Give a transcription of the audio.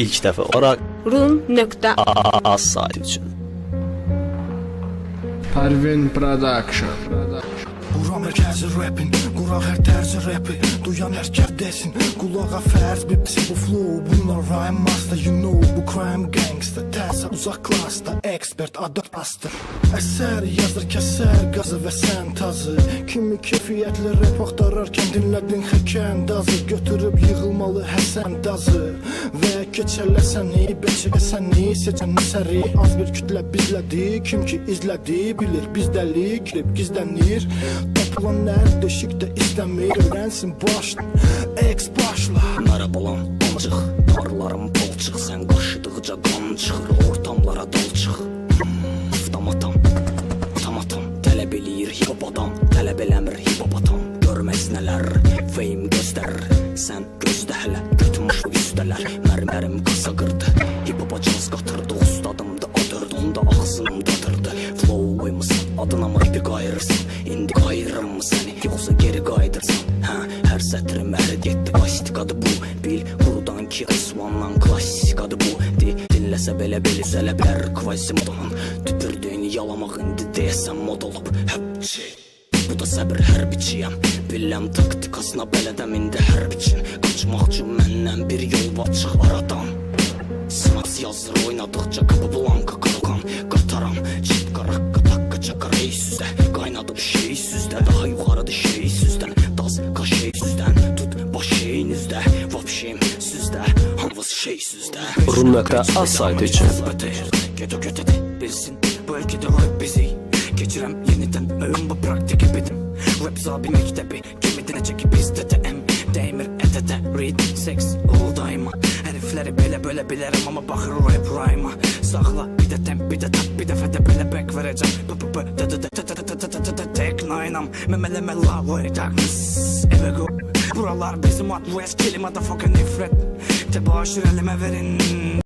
ilk dəfə olaraq Rum.az saytı üçün. Parvin Production. Buram mərkəzi rapin, quraq hər tərzi rapi. Duyan ərkər desin, qulağa fərz bipsi bu flow. Bunlar rhyme master, you know, bu crime gangster. Tərsə uzaqlaşda, expert, adaptastır. Əsər yazır, kəsər, qazı və sən tazı. Kimi kefiyyətli rap axtararkən dinlədin xəkən dazı. Götürüb yığılmalı həsən dazı. Və keçərləsəni, beçəkəsəni, seçən əsəri. Az bir kütlə bizlədi, kim ki izlədi, bilir bizdəli, girib gizlənir. Tapılan hər deşikdə istəmir, öyrənsin başla, eks başla. Merhabalan amcıq, darlarım balçıq. Sən qaşıdıqca qan çıxır, ortamlara dal çıx. Avtomatam, tamatam, tələb eləyir hip-hop adam. Tələb eləmir hip-hop atam. Görməz nələr, fame göstərir. Sən gözdə hələ, götürmüş üstələr. Mərmərim qasa qırdı, hip-hopa caz qatırdı. Ustadımdı, adırdı, onda ağzımdadırdı. Flow qoymusan, adına mı ipi qayırırsan? İndi qayırırım mı səni, yoxsa geri qaydırsan? Hə, hər sətrim ərid getdi, plastikadı bu. Bil, qurudan ki, Osmandan klassikadı bu. Dinləsə belə belizələ bilər kvazimodan. Tüpürdüyünü yalamaq indi deyəsən mod olub. Həbçi, bu da səbir hərbiçiyəm. Billəm taktikasına bələdəm indi hərb üçün. Qaçmaq üçün məndən bir yol var, çıx aradan. Sınaz yazır oynadıqca kapı blanka kalkan. Qataram, çit qaraqqa takqa çaka reysüzdə. Qaynadım şey süzdə, daha yuxarıdır şey süzdən. Daz qaşey süzdən, tut baş şeyinizdə. Vapşeyim süzdə, havuz şey süzdə. Rum.az saytı üçün. Gedo götədi, bilsin, bu ülkədə rap bizi. Keçirəm yenidən öyün bu praktik ebidim. Rap zabi məktəbi, kimidinə çəkib bizdə təm. Dəymir ətətə, read, sex, all daima. Hərifləri belə belə bilərəm, amma baxır rap rhyme'a. Saxla, bir də temp, bir də tap, bir dəfə də belə back verəcəm. Tek naynam, məmələmə love way darkness. Eve go, buralar bizim at west, kill motherfucking nifrət. Təbaşir əlimə verin.